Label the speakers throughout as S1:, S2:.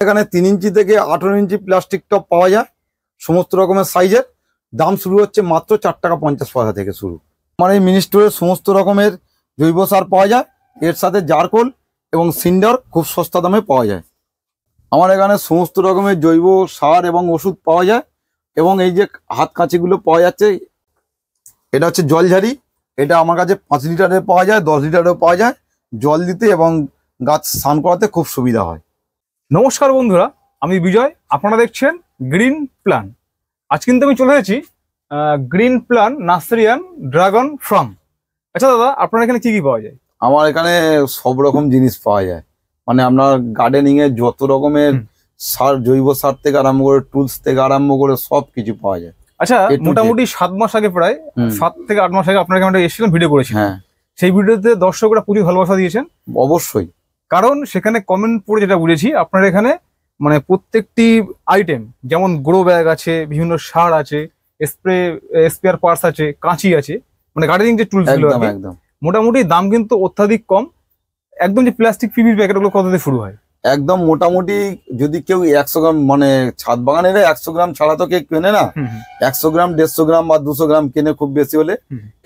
S1: এখানে 3 ইঞ্চি থেকে 18 ইঞ্চি plastic top পাওয়া যায়, সমস্ত রকমের সাইজের। দাম শুরু হচ্ছে মাত্র 4 টাকা 50 পয়সা থেকে শুরু। আমার এই মিনি স্টোরে সমস্ত রকমের জৈব সার পাওয়া যায়, এর সাথে জারকোল এবং সিন্ডার খুব সস্তা দামে পাওয়া যায়। আমার এখানে সমস্ত রকমের জৈব সার এবং ওষুধ পাওয়া যায়, এবং এই যে হাত কাঁচিগুলো পাওয়া যাচ্ছে, এটা হচ্ছে জলঝাড়ি। এটা আমার কাছে 5 লিটারের পাওয়া যায়, 10 লিটারেও পাওয়া যায়। জল দিতে এবং গাছ স্নান করাতে খুব সুবিধা হয়।
S2: নমস্কার বন্ধুরা, আমি বিজয়, আপনারা দেখছেন গ্রিন প্ল্যান। আজ কিন্তু আমি চলে এসেছি green plan nursery and dragon farm. আচ্ছা দাদা, আপনার এখানে কি কি পাওয়া যায়?
S1: আমার এখানে সব রকম জিনিস পাওয়া যায়, মানে আপনার গার্ডেনিং এর যত রকমের সার, জৈব সার থেকে আরম্ভ করে টুলস থেকে আরম্ভ করে সব কিছু পাওয়া যায়।
S2: আচ্ছা, মোটামুটি 7 মাস আগে, প্রায় 7 থেকে 8 মাস আগে আপনার এখানে এসেছিলাম, ভিডিও করেছি।
S1: হ্যাঁ,
S2: সেই ভিডিওতে দর্শকরা প্রচুর ভালোবাসা দিয়েছেন।
S1: অবশ্যই,
S2: কারণ সেখানে কমেন্ট পড়ে যেটা বুঝেছি, আপনার এখানে মানে প্রত্যেকটি আইটেম, যেমন গ্রো ব্যাগ আছে, বিভিন্ন সার আছে, স্পেয়ার পার্টস আছে, কাঁচি আছে, মানে গার্ডেনিং যে টুলস গুলো
S1: একদম
S2: মোটামুটি দাম কিন্তু অত্যাধিক কম। একদম যে প্লাস্টিক পিভির প্যাকেট গুলো কত দিয়ে শুরু হয়?
S1: একদম মোটামুটি যদি কেউ 100 গ্রাম, মানে ছাদ বাগানের 100 গ্রাম ছাড়া তো কেউ কেনে না। 100 গ্রাম, 150 গ্রাম বা 200 গ্রাম কেনে খুব বেশি হলে।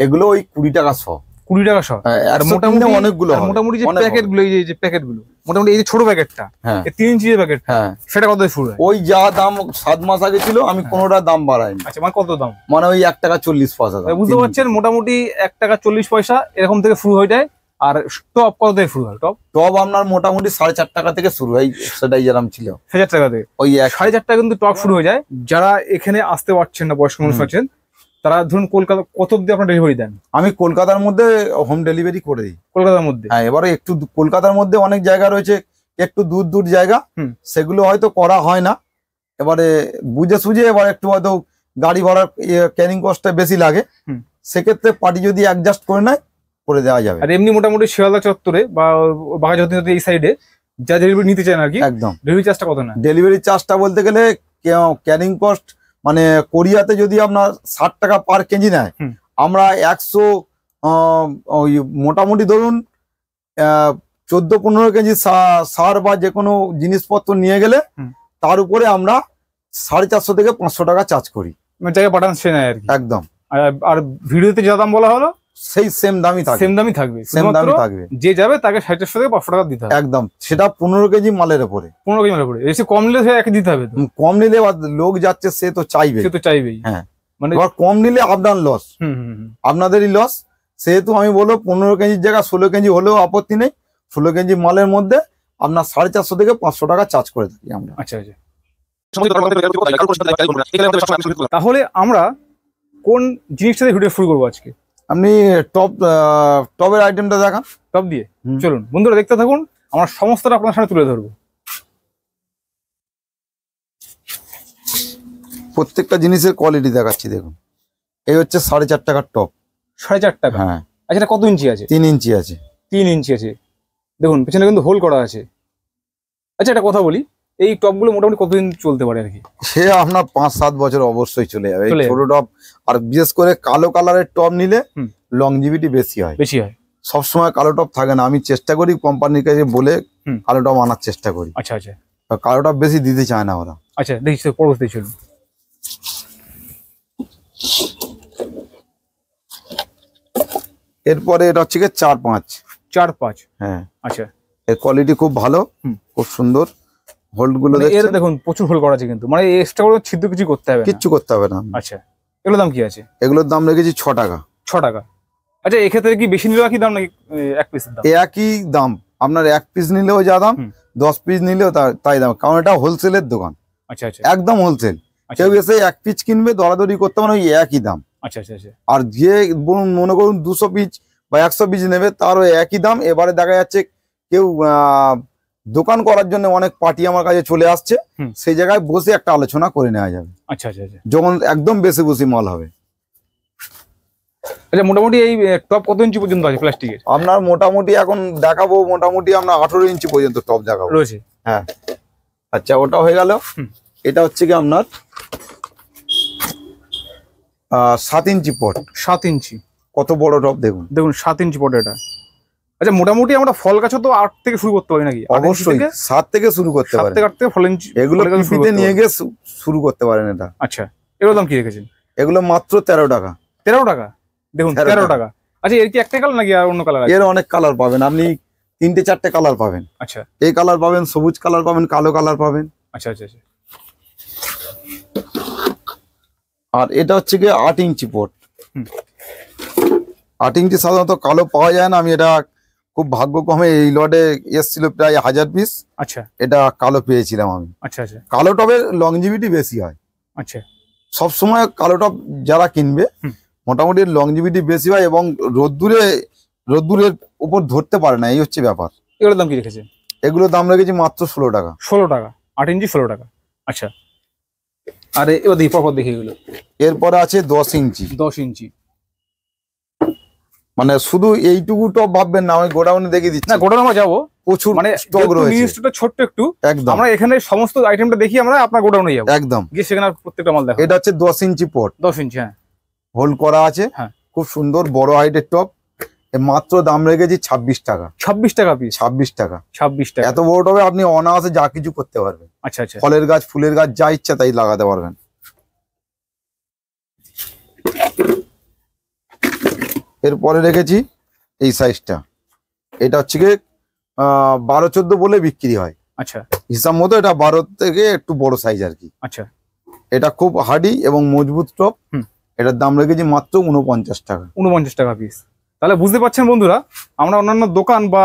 S1: এগুলো ওই 20 টাকা শ।
S2: 20 টাকা শ।
S1: আর মোটামুটি অনেকগুলো,
S2: মোটামুটি যে প্যাকেট গুলো, এই যে প্যাকেট গুলো, মোটামুটি এই যে ছোট প্যাকেটটা, 3 ইঞ্চির প্যাকেট, সেটা কত দিয়ে শুরু হয়?
S1: ওই যা দাম 7 মাস আগে ছিল, আমি কোনোটা দাম বাড়াইনি।
S2: আচ্ছা, মানে কত দাম?
S1: মানে ওই 1 টাকা 40 পয়সা।
S2: বুঝতে পারছেন, মোটামুটি 1 টাকা 40 পয়সা এরকম থেকে শুরু হয়ে যায়। আর টপ কত থেকে শুরু হয়? টপ
S1: আপনার মোটামুটি 4.5 টাকা থেকে শুরু হয়, সেটাই যেরকম ছিল
S2: 1000 টাকা থেকে।
S1: ওই
S2: 4.5 টাকা কিন্তু টপ শুরু হয়ে যায়। যারা এখানে আসতে পারছেন না, বয়স্ক মানুষ আছেন, তারা ধরুন কলকাতা কত অব্দি আপনার ডেলিভারি দেন?
S1: আমি কলকাতার মধ্যে হোম ডেলিভারি করে দিই।
S2: কলকাতার মধ্যে?
S1: হ্যাঁ, এবারে একটু কলকাতার মধ্যে অনেক জায়গা রয়েছে, একটু দূর দূর জায়গা, সেগুলো হয়তো করা হয় না। এবারে বুঝে সুঝে এবার একটু হয়তো গাড়ি ভাড়ার ক্যারিং কস্টটা বেশি লাগে, সেক্ষেত্রে পার্টি যদি অ্যাডজাস্ট করে নেয়, করে দেওয়া যাবে।
S2: আর এমনি মোটামুটি শিয়ালদা চত্বরে বা বাঘাযতীন এই সাইডে যা ডেলিভারি নিতে চান আর কি,
S1: একদম
S2: ডেলিভারি চার্জটা কত না?
S1: ডেলিভারি চার্জটা বলতে গেলে ক্যারিং কস্ট, মানে কোরিয়াতে যদি আপনার 60 টাকা পার কেজি নেয়, আমরা 100 ওই মোটামুটি ধরুন 14-15 কেজি সার বা যে কোনো জিনিসপত্র নিয়ে গেলে তার উপরে আমরা 450 থেকে 500 টাকা চার্জ করি।
S2: জায়গায় পাঠান সে নেয় আর কি।
S1: একদম।
S2: আর ভিডিওতে যা দাম বলা হলো
S1: সেই সেম দামই থাকবে। সেম দামই থাকবে।
S2: যে যাবে তাকে 450 থেকে 500 টাকা দিতে হবে।
S1: একদম, সেটা 15 কেজি মালের উপরে।
S2: 15 কেজি মালের উপরে। এসে কম নিলে সে একই দিতে হবে।
S1: কম নিলে লোক যাচ্ছে, সে তো চাইবেই। হ্যাঁ, মানে কম নিলে আপনার লস, আপনাদেরই লস। সেহেতু আমি বলবো 15 কেজির জায়গা 16 কেজি হলেও আপত্তি নেই। 16 কেজি মালের মধ্যে আপনার 450 থেকে 500 টাকা চার্জ করে থাকি আমরা।
S2: আচ্ছা আচ্ছা। তাহলে আমরা কোন জিনিসটা দিয়ে ভিডিও শুরু করবো আজকে?
S1: আপনি টবের আইটেমটা দেখান।
S2: টপ দিয়ে চলুন বন্ধুরা, দেখতে থাকুন, আমার সমস্তটা আপনার সামনে তুলে ধরবো।
S1: প্রত্যেকটা জিনিসের কোয়ালিটি দেখাচ্ছি, দেখুন। এই হচ্ছে 4.5 টাকার টপ।
S2: 4.5 টাকা?
S1: হ্যাঁ।
S2: আচ্ছা, এটা কত ইঞ্চি আছে?
S1: 3 ইঞ্চি আছে।
S2: 3 ইঞ্চি আছে, দেখুন পেছনে কিন্তু হোল করা আছে। আচ্ছা, একটা কথা বলি, এই টপগুলো মোটামুটি কতদিন চলতে পারে আর কি?
S1: সে আপনার 5-7 বছর অবশ্যই চলে যাবে। এই ছোট টপ, আর বিশেষ করে কালো কালারের টপ নিলে লংজিভিটি বেশি হয়। সবসময় কালো টপ থাকে না, আমি চেষ্টা করি কোম্পানির কাছে বলে কালো টপ আনার চেষ্টা করি।
S2: আচ্ছা আচ্ছা।
S1: কালো টপ বেশি দিতে চায় না ওরা।
S2: আচ্ছা, দেখি পরবর্তী চলুন।
S1: এরপরে এটা হচ্ছে 4.5।
S2: হ্যাঁ, আচ্ছা।
S1: এর কোয়ালিটি খুব ভালো, খুব সুন্দর। হোল্ড গুলো
S2: দেখুন, প্রচুর হোল করা আছে, কিন্তু মানে এক্সট্রা করে ছিদ্র কিছু করতে হবে না?
S1: কিচ্ছু করতে হবে না।
S2: আচ্ছা, এগুলোর দাম কি আছে?
S1: এগুলোর দাম রেখেছি 6 টাকা।
S2: 6 টাকা। আচ্ছা, এক্ষেত্রে কি বেশি নিলেও একই দাম নাকি এক পিসের দাম?
S1: একই দাম, আপনার 1 পিস নিলেও যা দাম, 10 পিস নিলেও তাই দাম, কারণ এটা হোলসেলের দোকান।
S2: আচ্ছা আচ্ছা,
S1: একদম হোলসেল। কেউ এসে 1 পিস কিনবে, দরাদরি করতে মানে ওই একই দাম।
S2: আচ্ছা আচ্ছা আচ্ছা।
S1: আর যে মনে করুন 200 পিস বা 100 পিস নেবে, তারও একই দাম। এবারে দেখা যাচ্ছে কেউ দোকান করার জন্য অনেক পার্টি আমার কাছে চলে আসছে, সেই জায়গায় বসে একটা আলোচনা করে নেওয়া যাবে।
S2: আচ্ছা আচ্ছা আচ্ছা।
S1: যখন একদম বেশি বেশি মাল হবে।
S2: আচ্ছা, মোটামুটি এই টপ কত ইঞ্চি পর্যন্ত আছে প্লাস্টিকের?
S1: আপনার মোটামুটি এখন দেখাবো, মোটামুটি আমরা 18 ইঞ্চি পর্যন্ত টপ দেখাবো
S2: রয়েছে।
S1: হ্যাঁ। আচ্ছা, ওটা হয়ে গেল। এটা হচ্ছে কি আপনার 7 ইঞ্চি পট।
S2: 7 ইঞ্চি?
S1: কত বড় টপ দেখুন।
S2: দেখুন 7 ইঞ্চি পট। এটা আচ্ছা, মোটামুটি আমরা ফল গাছও তো 8 থেকে শুরু করতে পারি নাকি?
S1: অবশ্যই 7 থেকে শুরু করতে
S2: 7
S1: পারেন।
S2: থেকে 8 থেকে ফল
S1: এগুলো পিপিতে নিয়ে গিয়ে শুরু করতে পারেন এটা।
S2: আচ্ছা, এগুলোর দাম কি রেখেছেন?
S1: এগুলো মাত্র 13 টাকা।
S2: 13 টাকা? দেখুন 13 টাকা। আচ্ছা, এর কি একটাই কালার নাকি আর অন্য কালার আছে?
S1: এর অনেক কালার পাবেন, আপনি 3-4টে কালার পাবেন।
S2: আচ্ছা,
S1: এই কালার পাবেন, সবুজ কালার পাবেন, কালো কালার পাবেন।
S2: আচ্ছা আচ্ছা আচ্ছা।
S1: আর এটা হচ্ছে গিয়ে 8 ইঞ্চি পট। 8 ইঞ্চি সাধারণত কালো পাওয়া যায় না, আমি এটা খুব ভাগ্যক্রমে এই লটে এসেছিল প্রায় 1000 পিস।
S2: আচ্ছা,
S1: এটা কালো পেয়েছিলাম আমি।
S2: আচ্ছা আচ্ছা
S1: কালো টবের লংজিভিটি বেশি হয়।
S2: আচ্ছা।
S1: সবসময় কালো টব যারা কিনবে মোটামুটি লংজিভিটি বেশি হয় এবং রোদ্দুরের উপর ধরতে পারে না, এই হচ্ছে ব্যাপার।
S2: এগুলোর দাম কি রেখেছেন?
S1: এগুলোর দাম রেখেছি মাত্র 16 টাকা।
S2: 16 টাকা? 8 ইঞ্চি 16 টাকা। আচ্ছা, আরে এবার দেখি পরপর দেখি এগুলো।
S1: এরপরে আছে 10 ইঞ্চি।
S2: 10 ইঞ্চি
S1: মানে শুধু এইটুকু টপ ভাববেন না, আমি গোডাউনে দেখিয়ে দিচ্ছি।
S2: না, গোডাউনে আমরা যাবো,
S1: প্রচুর
S2: মানে
S1: স্টক রয়েছে।
S2: জিনিসটা ছোট্ট একটু,
S1: একদম
S2: আমরা এখানে সমস্ত আইটেমটা দেখি, আমরা আপনার গোডাউনে যাবো,
S1: একদম
S2: গিয়ে সেখানে প্রত্যেকটা মাল দেখো।
S1: এটা হচ্ছে 10 ইঞ্চি পট,
S2: 10 ইঞ্চি, হ্যাঁ,
S1: হোল্ড করা আছে।
S2: হ্যাঁ,
S1: খুব সুন্দর বড় হাইটের টপ। মাত্র দাম রেখেছি 26 টাকা।
S2: 26 টাকা পিস?
S1: 26 টাকা।
S2: 26 টাকা।
S1: এত বড় টবে আপনি অনায়াসে যা কিছু করতে পারবেন।
S2: আচ্ছা আচ্ছা।
S1: ফলের গাছ, ফুলের গাছ, যা ইচ্ছা তাই লাগাতে পারবেন। এরপরে রেখেছি এই সাইজটা। এটা হচ্ছে গিয়ে 12-14 বলে বিক্রি হয়।
S2: আচ্ছা,
S1: হিসাব মতো এটা 12 থেকে একটু বড় সাইজ আর কি।
S2: আচ্ছা।
S1: এটা খুব হার্ডি এবং মজবুত টপ। এটার দাম রেখেছি মাত্র 49 টাকা।
S2: 49 টাকা পিস। তাহলে বুঝতে পারছেন বন্ধুরা, আমরা অন্যান্য দোকান বা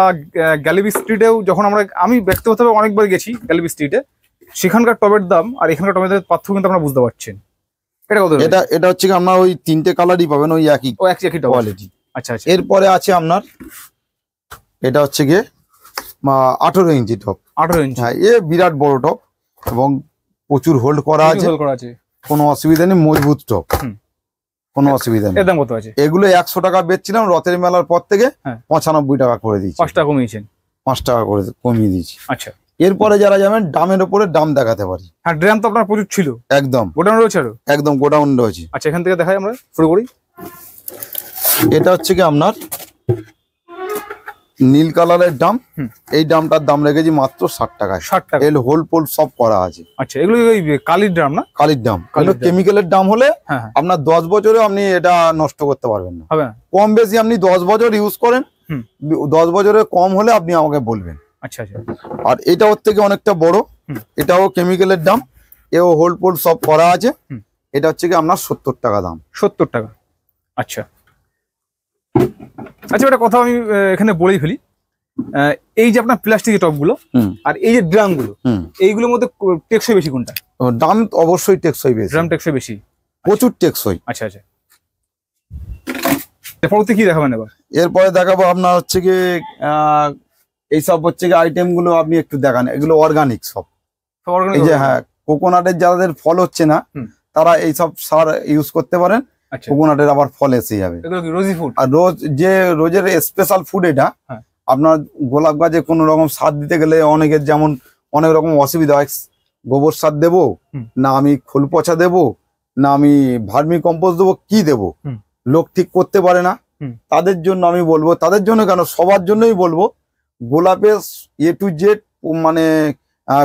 S2: গ্যালিবি স্ট্রিটেও যখন আমি ব্যক্তিগতভাবে অনেকবার গেছি গ্যালিবি স্ট্রিটে, সেখানকার টবের দাম আর এখানকার টবের দামের পার্থক্য কিন্তু আপনারা বুঝতে পারছেন। এটা কত?
S1: এটা হচ্ছে আপনার ওই 3টে কালারই পাবেন, ওই একই কোয়ালিটি।
S2: আচ্ছা আচ্ছা।
S1: এরপরে আছে আপনার এটা হচ্ছে গিয়ে 18 ইঞ্চি টপ।
S2: 18 ইঞ্চি?
S1: হ্যাঁ, এ বিরাট বড় টপ এবং প্রচুর হোল্ড করা আছে। কোনো অসুবিধা নেই, মজবুত টপ, কোনো অসুবিধা নেই।
S2: এর দাম কত আছে?
S1: এগুলো 100 টাকা বেচছিলাম, রথের মেলার পর থেকে 95 টাকা করে দিয়েছি।
S2: 5 টাকা কমিয়েছেন?
S1: 5 টাকা করে কমিয়ে দিয়েছি।
S2: আচ্ছা।
S1: এরপরে যারা যাবেন দামের উপরে দাম দেখাতে পারি।
S2: হ্যাঁ, ড্রাম তো আপনার প্রচুর ছিল।
S1: একদম
S2: গোডাউন রয়েছে আরো?
S1: একদম গোডাউন রয়েছে।
S2: আচ্ছা, এখান থেকে দেখাই, আমরা শুরু করি।
S1: এটা হচ্ছে কি আপনার নীল কালারের ডাম। এই ডামটার দাম রেখেছি মাত্র 60 টাকায়।
S2: 60 টাকা?
S1: এল হোল পোল সব করা আছে।
S2: আচ্ছা, এগুলো ওই কালির ড্রাম না?
S1: কালির ডাম। কেমিক্যালের ডাম হলে আপনার 10 বছরে আপনি এটা নষ্ট করতে পারবেন না।
S2: হবে না?
S1: কম বেশি আপনি 10 বছর ইউজ করেন, 10 বছরে কম হলে আপনি আমাকে বলবেন।
S2: আচ্ছা আচ্ছা।
S1: আর এটা ওর থেকে অনেকটা বড়, এটাও কেমিক্যালের ডাম, এও হোল পোল সব করা আছে। এটা হচ্ছে কি আপনার 70 টাকা দাম।
S2: 70 টাকা? আচ্ছা আচ্ছা। একটা কথা আমি এখানে বলেই ফেলি, এই যে আপনার প্লাস্টিকের টবগুলো আর এই যে ড্রামগুলো, এইগুলোর মধ্যে টেকসই বেশি কোনটা?
S1: দাম অবশ্যই টেকসই বেশি।
S2: ড্রাম টেকসই বেশি?
S1: প্রচুর টেকসই।
S2: আচ্ছা আচ্ছা। এরপরে কি দেখাবেন এবার?
S1: এরপরে দেখাবো আপনার হচ্ছে কি এইসব হচ্ছে কি আইটেম গুলো আপনি একটু দেখান। এগুলো অর্গানিক সব। এই যে হ্যাঁ, কোকোনাটের যাদের ফল হচ্ছে না তারা এইসব সার ইউজ করতে পারেন। কোকোনাটের আবার ফল এসে যাবে। আর রোজের স্পেশাল ফুড এটা। আপনার গোলাপ গাছে কোনো রকম সার দিতে গেলে অনেকের যেমন অনেক রকম অসুবিধা হয়। গোবর সার দেবো না, আমি খোল পচা দেবো না, আমি ভার্মি কম্পোস্ট দেবো, কি দেবো, লোক ঠিক করতে পারে না। তাদের জন্য আমি বলবো, তাদের জন্য কেন, সবার জন্যই বলবো, গোলাপের A to Z মানে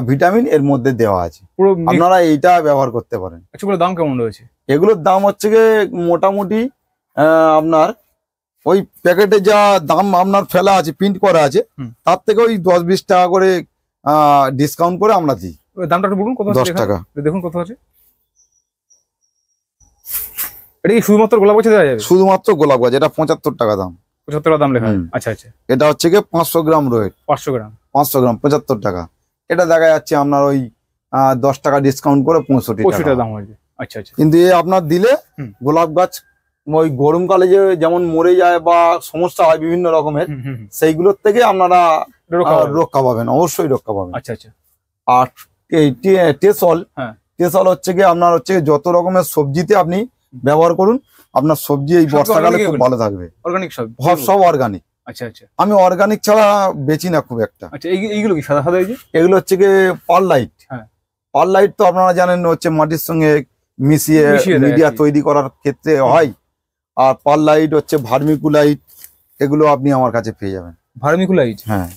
S1: ভিটামিন এর মধ্যে দেওয়া আছে, আপনারা এইটা ব্যবহার করতে পারেন।
S2: দাম কেমন রয়েছে
S1: এগুলোর? দাম হচ্ছে গিয়ে মোটামুটি আপনার ওই প্যাকেটে যা দাম আপনার ফেলা আছে, প্রিন্ট করা আছে, তার থেকে ওই 10-20 টাকা করে ডিসকাউন্ট করে আমরা দিই।
S2: দামটা একটু বলুন কত?
S1: 10 টাকা।
S2: দেখুন কত আছে। এটা কি শুধুমাত্র গোলাপ গাছে দেওয়া যাবে?
S1: শুধুমাত্র গোলাপ গাছ। এটা 75 টাকা দাম।
S2: 75 টাকা দাম লেখা? আচ্ছা আচ্ছা।
S1: এটা হচ্ছে গিয়ে 500 গ্রাম রয়েছে।
S2: 500 গ্রাম?
S1: 500 গ্রাম 75 টাকা। এটা দেখা যাচ্ছে আপনার ওই 10 টাকা ডিসকাউন্ট করে 65 টাকা
S2: দাম হয়েছে। আচ্ছা আচ্ছা।
S1: কিন্তু এ আপনার দিলে গোলাপ গাছ ওই গরমকালে যেমন মরে যায় বা সমস্যা হয় বিভিন্ন রকমের, সেইগুলোর থেকে আপনারা রক্ষা পাবেন, অবশ্যই রক্ষা পাবেন।
S2: আচ্ছা আচ্ছা।
S1: আর এই টেসল হচ্ছে কি আপনার হচ্ছে যত রকমের সবজিতে আপনি ব্যবহার করুন, আপনার সবজি এই বর্ষাকালে খুব ভালো থাকবে।
S2: অর্গানিক
S1: সব অর্গানিক।
S2: আচ্ছা আচ্ছা।
S1: আমি অর্গানিক ছাড়া বেচি না খুব একটা।
S2: আচ্ছা, এইগুলো কি সাদা সাদা?
S1: এগুলো হচ্ছে কি পারলাইট। পারলাইট তো আপনারা জানেন হচ্ছে মাটির সঙ্গে মিশিয়ে মিডিয়া তৈরি করার ক্ষেত্রে হয়। আর পারলাইট হচ্ছে ভার্মিকুলাইট, এগুলো আপনি আমার কাছে পেয়ে যাবেন।
S2: ভার্মিকুলাইট,
S1: হ্যাঁ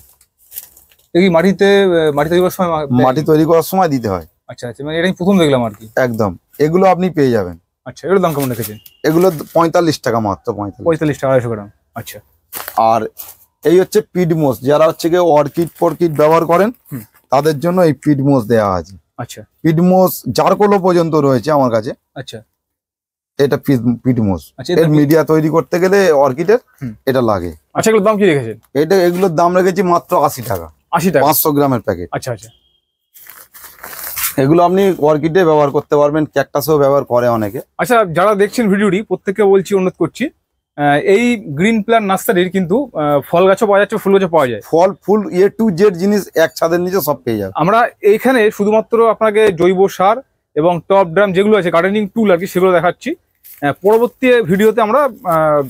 S2: এই মাটিতে মাটি তৈরি করার সময়
S1: মাটি তৈরি করার সময় দিতে হয়।
S2: আচ্ছা আচ্ছা, মানে এটাই প্রথম দেখলাম আর কি।
S1: একদম, এগুলো আপনি পেয়ে যাবেন।
S2: আচ্ছা, এগুলোর দাম কেমন রেখেছেন?
S1: এগুলো 45 টাকা, মাত্র 45
S2: টাকা, 250 গ্রাম। আচ্ছা,
S1: আর এই হচ্ছে পিডমোস, যারা হচ্ছে গিয়ে অর্কিড ফর্কিড ব্যবহার করেন তাদের জন্য এই পিডমোস দেওয়া আছে।
S2: আচ্ছা,
S1: পিডমোস জারকোলো পর্যন্ত রয়েছে আমার কাছে।
S2: আচ্ছা,
S1: এটা পিডমোস,
S2: আচ্ছা,
S1: এর মিডিয়া তৈরি করতে গেলে অর্কিডের এটা লাগে।
S2: আচ্ছা, এগুলোর দাম কি রেখেছেন?
S1: এগুলোর দাম রেখেছি মাত্র 80 টাকা।
S2: 80 টাকা
S1: 500 গ্রামের প্যাকেট।
S2: আচ্ছা আচ্ছা,
S1: এগুলো আপনি অর্কিডে ব্যবহার করতে পারবেন, ক্যাকটাসেও ব্যবহার করে অনেকে।
S2: আচ্ছা, যারা দেখছেন ভিডিওটি প্রত্যেককে বলছি, অনুরোধ করছি, এই গ্রিন প্ল্যান্ট নার্সারির কিন্তু ফল গাছও পাওয়া যাচ্ছে, ফুল গাছও পাওয়া যায়।
S1: ফল ফুল এ টু জেড জিনিস এক ছাদের নিচে সব পেয়ে যাবে।
S2: আমরা এইখানে শুধুমাত্র আপনাকে জৈব সার এবং টপ ড্রাম যেগুলো আছে, গার্ডেনিং টুল আর কি, সেগুলো দেখাচ্ছি। পরবর্তী ভিডিওতে আমরা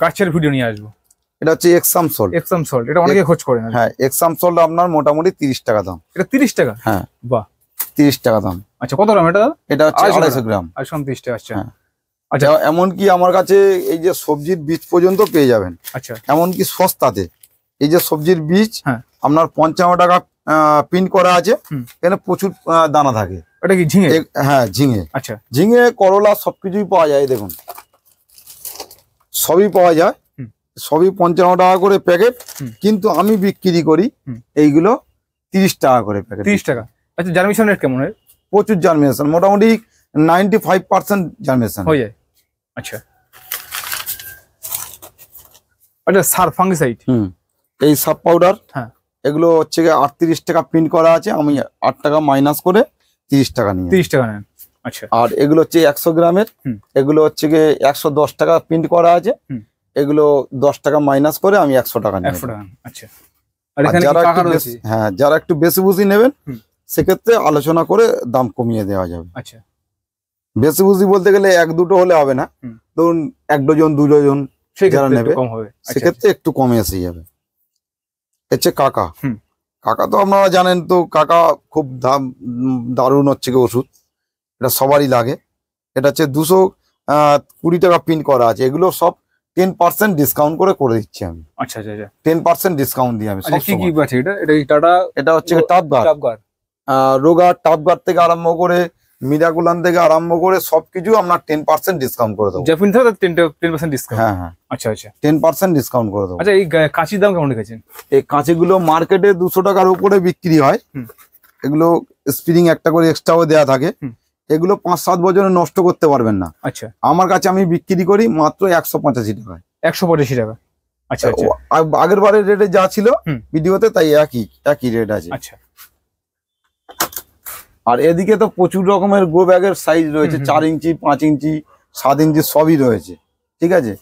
S2: গাছের ভিডিও নিয়ে আসবো।
S1: এটা হচ্ছে এক্সাম সল্ট।
S2: এক্সাম সল্ট, এটা অনেকে খোঁজ করেন।
S1: হ্যাঁ, এক্সাম সল্ট আপনার মোটামুটি 30 টাকা দাম।
S2: এটা 30 টাকা?
S1: হ্যাঁ,
S2: বাহ,
S1: 30 টাকা দাম।
S2: আচ্ছা, কত গ্রাম এটা?
S1: এটা হচ্ছে 250 গ্রাম।
S2: 30 টাকা। আচ্ছা
S1: আচ্ছা, এমনকি আমার কাছে এই যে সবজির বীজ পর্যন্ত পেয়ে যাবেন।
S2: আচ্ছা,
S1: এমনকি সস্তাতে এই যে সবজির বীজ আপনার 55 টাকা পিন করা আছে। এখানে প্রচুর দানা থাকে।
S2: এটা কি ঝিঙে?
S1: হ্যাঁ, ঝিঙে।
S2: আচ্ছা,
S1: ঝিঙে, করলা সবকিছুই পাওয়া যায়। দেখুন, সবই পাওয়া যায়, সবই 55 টাকা করে প্যাকেট। কিন্তু আমি বিক্রি করি এইগুলো 30 টাকা করে প্যাকেট।
S2: 30 টাকা। আচ্ছা, জার্মিনেশন রেট কেমন?
S1: প্রচুর জার্মিনেশন, মোটামুটি 95% জার্মিনেশন
S2: হয়ে যায়। আচ্ছা আচ্ছা, সার ফাঙ্গিসাইড,
S1: এই সাব পাউডার,
S2: হ্যাঁ,
S1: এগুলো হচ্ছে 38 টাকা প্রিন্ট করা আছে। আমি 8 টাকা মাইনাস করে 30 টাকা নিই।
S2: 30 টাকা নেন। আচ্ছা,
S1: আর এগুলো হচ্ছে 100 গ্রামের, এগুলো হচ্ছে 110 টাকা প্রিন্ট করা আছে। এগুলো 10 টাকা মাইনাস করে আমি 100 টাকা নিই।
S2: 100 টাকা। আচ্ছা,
S1: হ্যাঁ, যারা একটু বেশি বুঝি নেবেন সেক্ষেত্রে আলোচনা করে দাম কমিয়ে দেওয়া যাবে।
S2: আচ্ছা,
S1: বেশি বুঝি বলতে গেলে 1-2টো হলে হবে না, ধরুন 1 ডজন 2 ডজন যারা নেবে সেক্ষেত্রে একটু কমে এসে যাবে। হচ্ছে কাকা। কাকা তো আপনারা জানেন, তো কাকা খুব দারুণ হচ্ছে কি ওষুধ, এটা সবারই লাগে। এটা হচ্ছে 220 টাকা প্রিন্ট করা আছে। এগুলো সব 10% ডিসকাউন্ট করে দিচ্ছি আমি।
S2: আচ্ছা আচ্ছা,
S1: 10% ডিসকাউন্ট দিই আমি। এটা হচ্ছে টাপগার্ড, রোগা টাপগার্ড থেকে আরম্ভ করে মিরাকুলান থেকে আরম্ভ করে সবকিছু আপনার 10% ডিসকাউন্ট করে দেবো।
S2: 10% ডিসকাউন্ট?
S1: হ্যাঁ হ্যাঁ,
S2: আচ্ছা আচ্ছা,
S1: 10% ডিসকাউন্ট করে দেবো।
S2: আচ্ছা, এই কাঁচির দাম কেমন রেখেছেন?
S1: এই কাঁচিগুলো মার্কেটে 200 টাকার উপরে বিক্রি হয়। এগুলো স্প্রিং একটা করে এক্সট্রাও দেওয়া থাকে। এগুলো 5-7 বছরে নষ্ট করতে পারবেন না।
S2: আচ্ছা,
S1: আমার কাছে আমি বিক্রি করি মাত্র 185 টাকায়।
S2: 185 টাকা? আচ্ছা আচ্ছা,
S1: আগের বারের রেটে যা ছিল ভিডিওতে তাই একই রেট আছে।
S2: আচ্ছা,
S1: আর এদিকে তো প্রচুর রকমের গ্রো ব্যাগের সাইজ রয়েছে, 4 ইঞ্চি, 5 ইঞ্চি, 7 ইঞ্চি সবই রয়েছে। ঠিক আছে,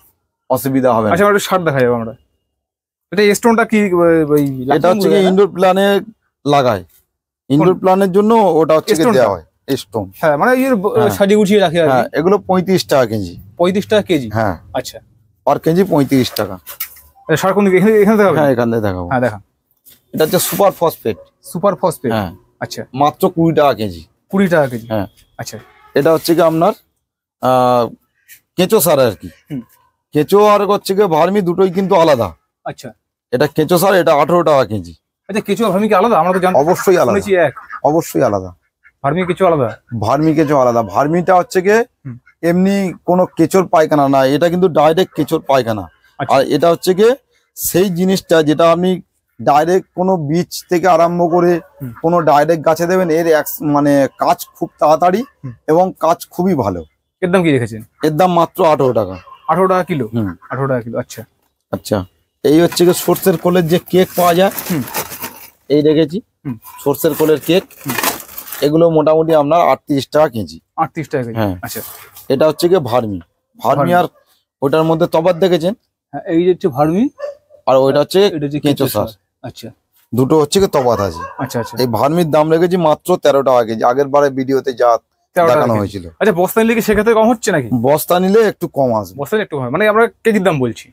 S1: অসুবিধা হবে না।
S2: আচ্ছা, একটু শার্ট দেখা যাবে আমরা। এটা স্টোনটা কি?
S1: এটা হচ্ছে ইনডোর প্ল্যানে লাগায়, ইনডোর প্ল্যানের জন্য ওটা হচ্ছে দেওয়া হয় স্টোন।
S2: হ্যাঁ, মানে সাজিয়ে গুছিয়ে রাখে।
S1: হ্যাঁ, এগুলো 35 টাকা কেজি।
S2: 35 টাকা কেজি?
S1: হ্যাঁ।
S2: আচ্ছা,
S1: পার কেজি 35 টাকা।
S2: সার কোন দিকে? এখানে দেখাবো?
S1: হ্যাঁ, এখান থেকে দেখাবো।
S2: হ্যাঁ, দেখা।
S1: এটা হচ্ছে সুপার ফসফেট।
S2: Super phosphate?
S1: হ্যাঁ।
S2: আচ্ছা,
S1: মাত্র 20 টাকা কেজি।
S2: 20 টাকা কেজি?
S1: হ্যাঁ।
S2: আচ্ছা,
S1: এটা হচ্ছে কি আপনার কেঁচো সার আর কি। কেঁচো আর হচ্ছে কি ভার্মি দুটোই কিন্তু আলাদা।
S2: আচ্ছা,
S1: এটা কেঁচো সার, এটা 18 টাকা কেজি।
S2: আচ্ছা, কেঁচো ভার্মি কি আলাদা? আমরা তো জানি।
S1: অবশ্যই আলাদা,
S2: এক
S1: অবশ্যই আলাদা।
S2: ভার্মি কেঁচো আলাদা?
S1: ভার্মি কেঁচো আলাদা। ভার্মিটা হচ্ছে কি এমনি কোনো কেঁচোর পায়খানা না, এটা কিন্তু ডাইরেক্ট কেঁচোর পায়খানা। আর এটা হচ্ছে কি সেই জিনিসটা যেটা আপনি ডাইরেক্ট কোনো বীজ থেকে আরম্ভ করে কোনো ডাইরেক্ট গাছে দেবেন, এর মানে কাজ খুব তাড়াতাড়ি এবং কাজ খুবই ভালো।
S2: এর দাম কি রেখেছেন?
S1: এর দাম মাত্র 18 টাকা।
S2: 18 টাকা কিলো? 18 টাকা কিলো। আচ্ছা
S1: আচ্ছা, এই হচ্ছে কি সর্ষের কোলের যে কেক পাওয়া যায়, এই রেখেছি সর্ষের কোলের কেক। এগুলো মোটামুটি আপনার 38 টাকা কেজি।
S2: 38 টাকা কেজি?
S1: হ্যাঁ।
S2: আচ্ছা,
S1: এটা হচ্ছে কি ভার্মি। আর ওটার মধ্যে তফাৎ দেখেছেন?
S2: হ্যাঁ, এই হচ্ছে ভার্মি
S1: আর ওইটা হচ্ছে কেঁচো সার।
S2: আচ্ছা,
S1: দুটো হচ্ছে কি তফাৎ আছে।
S2: আচ্ছা আচ্ছা,
S1: এই ভার্মির দাম রেখেছি মাত্র 13 টাকা কেজি। আগের বারে ভিডিওতে যা দেখানো হয়েছিল।
S2: আচ্ছা, বস্তা নিলে কি সেক্ষেত্রে কম হচ্ছে নাকি?
S1: বস্তা নিলে একটু কম আসবে।
S2: বস্তা নিলে একটু কম, মানে আমরা কেজির দাম বলছি।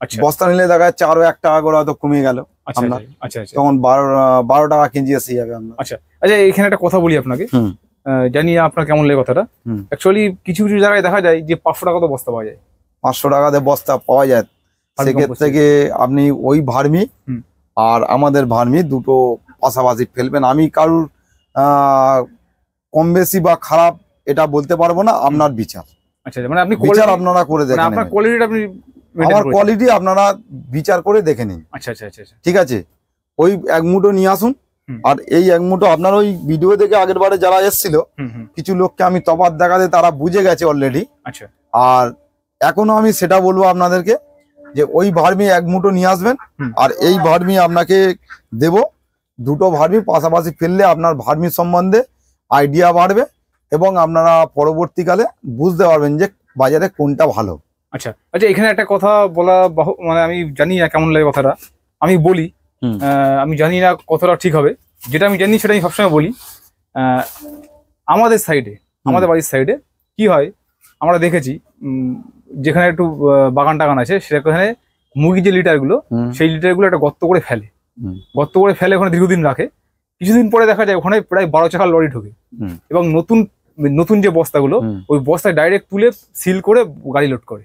S2: আচ্ছা,
S1: বস্তা নিলে দেখা যাচ্ছে আরো 1 টাকা করে হয়তো কমে গেল।
S2: আচ্ছা আচ্ছা,
S1: তখন 12 টাকা কেজি এসে যাবে আপনার।
S2: আচ্ছা আচ্ছা, এখানে একটা কথা বলি আপনাকে, জানি আপনার কেমন লাগে কথাটা। অ্যাকচুয়ালি কিছু কিছু জায়গায় দেখা যায় যে 500 টাকা তো বস্তা পাওয়া যায়।
S1: 500 টাকাতে বস্তা পাওয়া যায়, সেক্ষেত্রে থেকে আপনি ওই ভার্মি আর আমাদের ভার্মি দুটো পাশাপাশি ফেলবেন। আমি কারুর কম বেশি বা খারাপ এটা বলতে পারবো না, আপনার বিচার।
S2: আচ্ছা, মানে আপনি
S1: বিচার আপনারা করে দেখেন,
S2: আপনার কোয়ালিটিটা আপনি
S1: আমার কোয়ালিটি আপনারা বিচার করে দেখে নিন।
S2: আচ্ছা আচ্ছা আচ্ছা,
S1: ঠিক আছে, ওই এক মুঠো নিয়ে আসুন। আর এই এক মুঠো আপনার ওই ভিডিও দেখে আগের বারে যারা এসেছিল কিছু লোককে আমি তফাৎ দেখাতে, তারা বুঝে গেছে অলরেডি।
S2: আচ্ছা,
S1: আর এখনো আমি সেটা বলবো আপনাদেরকে যে ওই ভার্মি এক মুঠো নিয়ে আসবেন, আর এই ভার্মি আপনাকে দেব। দুটো ভার্মি পাশাপাশি ফেললে আপনার ভার্মি সম্বন্ধে আইডিয়া বাড়বে এবং আপনারা পরবর্তীকালে বুঝতে পারবেন যে বাজারে কোনটা ভালো।
S2: আচ্ছা আচ্ছা, এখানে একটা কথা বলা মানে আমি জানি না কেমন লাগে কথাটা, আমি বলি। আমি জানি না কতটা ঠিক হবে, যেটা আমি জানি সেটা আমি সবসময় বলি। আমাদের সাইডে, আমাদের বাড়ির সাইডে কি হয়, আমরা দেখেছি যেখানে একটু বাগান টাগান আছে সেখানে মুরগির যে লিটারগুলো, সেই লিটারগুলো একটা গর্ত করে ফেলে, গর্ত করে ফেলে, ওখানে দীর্ঘদিন রাখে। কিছুদিন পরে দেখা যায় ওখানে প্রায় 12 চাকার লরি ঢোকে এবং নতুন নতুন যে বস্তাগুলো, ওই বস্তায় ডাইরেক্ট তুলে সিল করে গাড়ি লোড করে,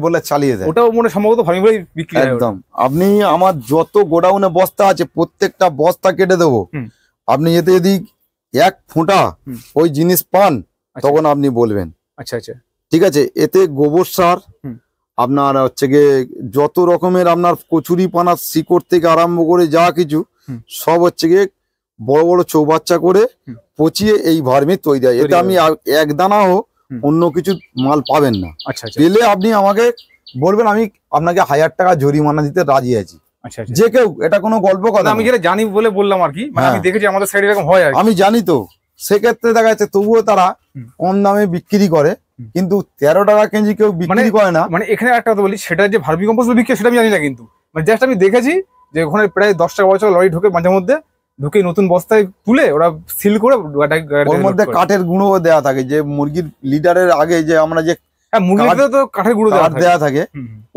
S1: বলে চালিয়ে দেয়।
S2: ওটাও মনে সম্ভবত ভার্মি বলে বিক্রি হয়।
S1: একদম, আপনি আমার যত গোডাউনে বস্তা আছে প্রত্যেকটা বস্তা কেটে দেবো, আপনি এতে যদি এক ফোঁটা ওই জিনিস পান তখন আপনি বলবেন।
S2: আচ্ছা আচ্ছা,
S1: ঠিক আছে, এতে গোবর সার, আপনার হচ্ছে গিয়ে যত রকমের আপনার কচুরি পানার শিকড় থেকে আরম্ভ করে যা কিছু সব হচ্ছে গিয়ে বড় বড় চৌবাচ্চা করে পচিয়ে এই ভার্মি তৈরি হয়। এতে আমি এক দানাও অন্য কিছু মাল পাবেন না।
S2: আচ্ছা আচ্ছা,
S1: পেলে আপনি আমাকে বলবেন, আমি আপনাকে 1000 টাকা জরিমানা দিতে রাজি আছি।
S2: আচ্ছা,
S1: যে কেউ, এটা কোনো গল্প কথা,
S2: আমি যেটা জানি বলে বললাম আর কি, আমি দেখেছি আমাদের সাইডে এরকম হয় আর
S1: আমি জানি। তো সেক্ষেত্রে দেখা যাচ্ছে তবুও তারা কম দামে বিক্রি করে, কিন্তু 13 টাকা কেজি কেউ বিক্রি করে না।
S2: মানে এখানে একটা কথা বলি, সেটা যে ভার্মি কম্পোস্ট বিক্রি সেটা আমি জানি না, কিন্তু মানে জাস্ট আমি দেখেছি যে ওখানে প্রায় 10 টাকা বছর লরি ঢোকে, মাঝে মধ্যে ঢুকে নতুন বস্তায় তুলে ওরা সিল করে,
S1: ওর মধ্যে কাঠের গুঁড়ো দেওয়া থাকে, যে মুরগির লিটারের আগে যে আমরা যে
S2: মুরগিতে তো কাঠের গুঁড়ো
S1: দেওয়া থাকে,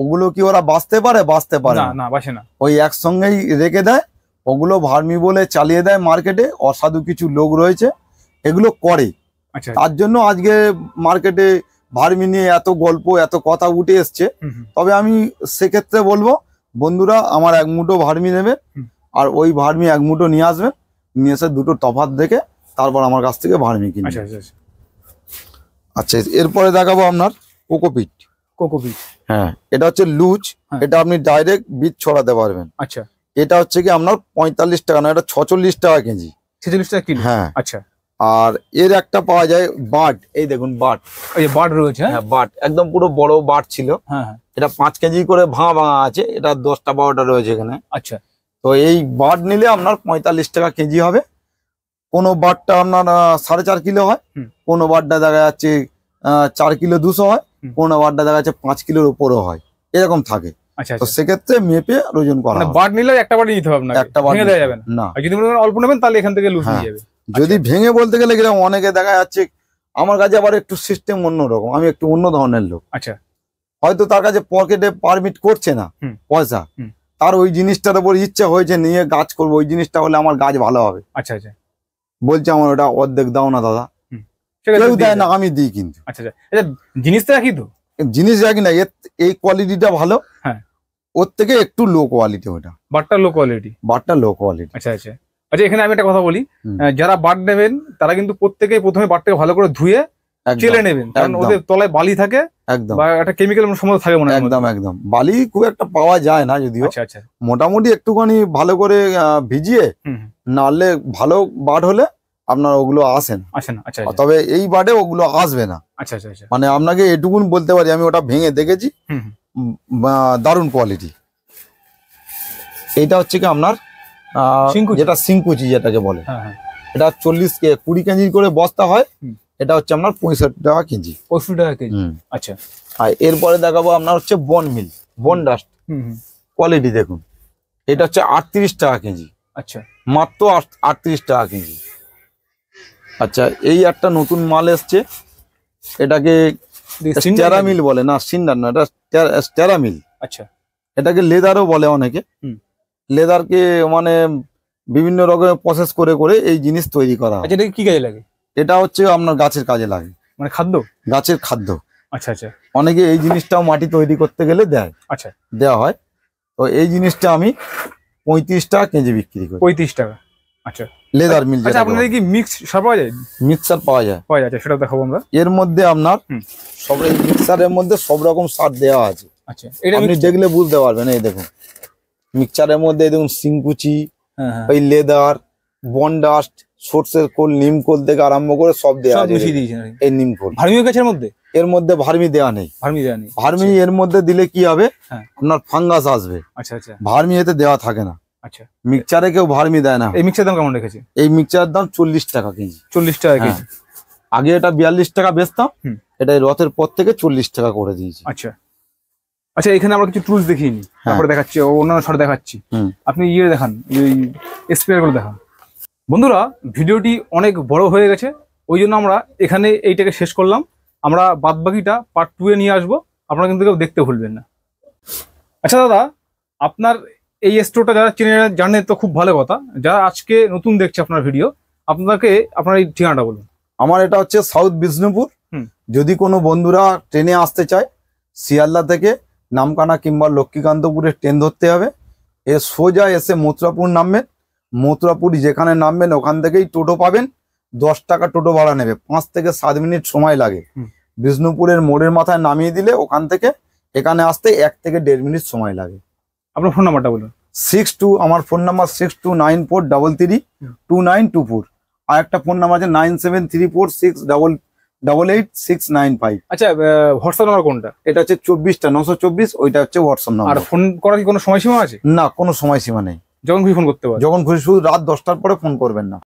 S1: ওগুলো কি ওরা বাঁচতে পারে? বাঁচতে পারে
S2: না, বাঁচে না।
S1: ওই একসঙ্গেই রেখে দেয়, ওগুলো ভার্মি বলে চালিয়ে দেয় মার্কেটে। অসাধু কিছু লোক রয়েছে এগুলো করে।
S2: আচ্ছা,
S1: তার জন্য আজকে মার্কেটে ভার্মি নিয়ে এত গল্প, এত কথা উঠে এসছে। তবে আমি সেক্ষেত্রে বলবো, বন্ধুরা আমার এক মুঠো ভার্মি নেবে, আর ওই ভার্মি এক মুঠো নিয়ে আসবেন, নিয়ে এসে দুটো তফাৎ দেখে তারপর আমার কাছ থেকে ভার্মি কিনবেন। আচ্ছা, এরপরে দেখাবো আপনার কোকোপিট।
S2: কোকোপিট,
S1: হ্যাঁ, এটা হচ্ছে লুজ, এটা আপনি ডাইরেক্ট বীজ ছড়াতে পারবেন।
S2: আচ্ছা,
S1: এটা হচ্ছে কি আপনার 45 টাকা না, এটা 46 টাকা কেজি।
S2: 46 টাকা কিলো,
S1: হ্যাঁ।
S2: আচ্ছা,
S1: আর এর একটা পাওয়া যায় বাট, এই দেখুন বাট,
S2: এই বাট রয়েছে।
S1: হ্যাঁ, বাট একদম পুরো বড় বাট ছিল।
S2: হ্যাঁ,
S1: এটা 5 কেজি করে ভাঙা ভাঙা আছে, এটা 10টা 12টা রয়েছে এখানে।
S2: আচ্ছা,
S1: তো এই বাট নিলে আপনার 45 টাকা কেজি হবে। কোনো বাটটা আপনার 4.5 কিলো হয়, কোনো বাটটা দেখা যাচ্ছে 4 কিলো 200 হয়, কোনো বাটটা দেখা যাচ্ছে 5 কিলোর উপরও হয়, এরকম থাকে।
S2: আচ্ছা,
S1: তো সেক্ষেত্রে মেপে ওজন করা হয়।
S2: বাট নিলে একটা বাটই নিতে হবে না,
S1: একটা বাট
S2: ভেঙে দেওয়া যাবে
S1: না।
S2: আর যদি অল্প নেবেন তাহলে এখান থেকে লুজ হয়ে যাবে।
S1: যদি ভেঙে বলতে গেলে কিরকম, অনেকে দেখা যাচ্ছে আমার কাছে আবার একটু সিস্টেম অন্যরকম, আমি একটু অন্য ধরনের লোক।
S2: আচ্ছা,
S1: হয়তো তার কাছে পকেটে পারমিট করছে না পয়সা, তার ওই জিনিসটার উপর ইচ্ছা হয়েছে নিয়ে গাছ করবো, ওই জিনিসটা হলে আমার গাছ ভালো হবে।
S2: আচ্ছা আচ্ছা,
S1: বলছে আমার ওটা অর্ধেক দাও না দাদা, কেউ দেয় না, আমি দিই। কিন্তু
S2: আচ্ছা আচ্ছা, জিনিসটা রাখি তো,
S1: জিনিস রাখি না, এই কোয়ালিটিটা ভালো,
S2: হ্যাঁ,
S1: ওর থেকে একটু লো কোয়ালিটি, ওটা
S2: বাটটা লো কোয়ালিটি,
S1: বাটটা লো কোয়ালিটি।
S2: আচ্ছা আচ্ছা আচ্ছা, এখানে আমি একটা কথা বলি, যারা বাট নেবেন তারা কিন্তু প্রত্যেকেই প্রথমে বাটটাকে ভালো করে ধুয়ে চেলে নেবেন, কারণ ওদের তলায় বালি থাকে,
S1: একদম,
S2: বা একটা কেমিক্যাল সম্বন্ধ থাকে মনে হয়।
S1: একদম একদম, বালি খুব একটা পাওয়া যায় না যদিও।
S2: আচ্ছা আচ্ছা,
S1: মোটামুটি একটুখানি ভালো করে ভিজিয়ে নাড়লে ভালো বাট হলে আপনার ওগুলো আসে না।
S2: আচ্ছা,
S1: তবে এই বাটে ওগুলো আসবে না।
S2: আচ্ছা আচ্ছা,
S1: মানে আপনাকে এটুকুন বলতে পারি, আমি ওটা ভেঙে দেখেছি, দারুণ কোয়ালিটি। এইটা হচ্ছে কি আপনার যেটা সিংকুচি যেটাকে বলে, এটা 20 কেজি করে বস্তা হয়, এটা হচ্ছে আপনার 65 টাকা কেজি।
S2: 65 টাকা কেজি, আচ্ছা।
S1: আর এরপরে দেখাবো আপনার হচ্ছে বন মিল, বন ডাস্ট কোয়ালিটি দেখুন, এটা হচ্ছে 38 টাকা কেজি।
S2: আচ্ছা,
S1: মাত্র 38 টাকা কেজি। আচ্ছা, এই একটা নতুন মাল এসছে, এটাকে স্টেরামিল বলে, না সিন্ডার না, এটা স্টেরামিল।
S2: আচ্ছা,
S1: এটাকে লেদারও বলে অনেকে। লেদারকে মানে বিভিন্ন রকমের প্রসেস করে করে এই জিনিস তৈরি করা হয়।
S2: এটা কি কাজে লাগে?
S1: এটা হচ্ছে আপনার গাছের কাজে লাগে,
S2: মানে খাদ্য,
S1: গাছের খাদ্য।
S2: আচ্ছা আচ্ছা,
S1: অনেকে এই জিনিসটাও মাটি তৈরি করতে গেলে দেয়,
S2: আচ্ছা,
S1: দেওয়া হয়। তো এই জিনিসটা আমি 35 টাকা কেজি বিক্রি করি।
S2: 35 টাকা। আচ্ছা
S1: লেদার মিল।
S2: আচ্ছা আপনাদের কি মিক্স সার পাওয়া যায়?
S1: মিক্সার পাওয়া যায়,
S2: সেটা দেখাবো আমরা।
S1: এর মধ্যে আপনার সব এই মিক্সারের মধ্যে সব রকম সার দেওয়া আছে।
S2: আচ্ছা এটা
S1: আপনি দেখলে বুঝতে পারবেন। এই দেখুন মিক্সচারের মধ্যে দেখুন সিংকুচি, ওই লেদার, বনডাস্ট, সর্ষের খোল, নিম খোল থেকে আরম্ভ করে সব দেওয়া আছে। এই নিম খোল।
S2: ভার্মি গাছের মধ্যে?
S1: এর মধ্যে ভার্মি দেওয়া নেই। ভার্মি এর মধ্যে দিলে কি হবে, আপনার ফাঙ্গাস আসবে।
S2: আচ্ছা আচ্ছা,
S1: ভার্মি এতে দেওয়া থাকে না।
S2: আচ্ছা
S1: মিক্সচারে কেউ ভার্মি দেয় না।
S2: এই মিক্সচার দাম কেমন রেখেছে?
S1: এই মিক্সচারের দাম 40 টাকা কেজি।
S2: 40 টাকা কেজি।
S1: আগে এটা 42 টাকা বেচতাম, এটা রথের পর থেকে 40 টাকা করে দিয়েছি।
S2: আচ্ছা আচ্ছা, এখানে আমরা কিছু টুলস দেখিয়ে নিই, তারপরে দেখাচ্ছি অন্যান্য সার দেখাচ্ছি। আপনি দেখান, এই স্প্রেয়ার গুলো দেখান। বন্ধুরা ভিডিওটি অনেক বড় হয়ে গেছে, ওই জন্য আমরা এখানে এইটাকে শেষ করলাম। আমরা বাদবাকিটা পার্ট 2 এ নিয়ে আসবো, আপনারা কিন্তু কেউ দেখতে ভুলবেন না। আচ্ছা দাদা, আপনার এই স্টোরটা যারা চেনে জানে তো খুব ভালো কথা, যারা আজকে নতুন দেখছে আপনার ভিডিও, আপনাকে আপনার এই ঠিকানাটা বলুন।
S1: আমার এটা হচ্ছে সাউথ বিষ্ণুপুর। যদি কোনো বন্ধুরা ট্রেনে আসতে চায়, শিয়ালদা থেকে নামকানা কিংবা লক্ষ্মীকান্তপুরে ট্রেন ধরতে হবে। সোজা এসে মথুরাপুর নামবেন। মথুরাপুর যেখানে নামবেন ওখান থেকেই টোটো পাবেন। 10 টাকা টোটো ভাড়া নেবে, 5 থেকে 7 মিনিট সময় লাগে। বিষ্ণুপুরের মোড়ের মাথায় নামিয়ে দিলে ওখান থেকে এখানে আসতে 1 থেকে 1.5 মিনিট সময় লাগে।
S2: আপনার ফোন নাম্বারটা বলুন।
S1: 62, আমার ফোন নাম্বার 6294332924। আর একটা ফোন নাম্বার আছে 9734688695।
S2: আচ্ছা হোয়াটসঅ্যাপ নাম্বার কোনটা?
S1: এটা হচ্ছে 24টা 924, ওইটা হচ্ছে হোয়াটসঅ্যাপ নাম্বার।
S2: আর ফোন করার কি কোনো সময়সীমা আছে?
S1: না, কোনো সময়সীমা নেই,
S2: যখন খুশি ফোন করতে পারবেন।
S1: যখন খুশি, শুধু রাত 10টার পরে ফোন করবেন না।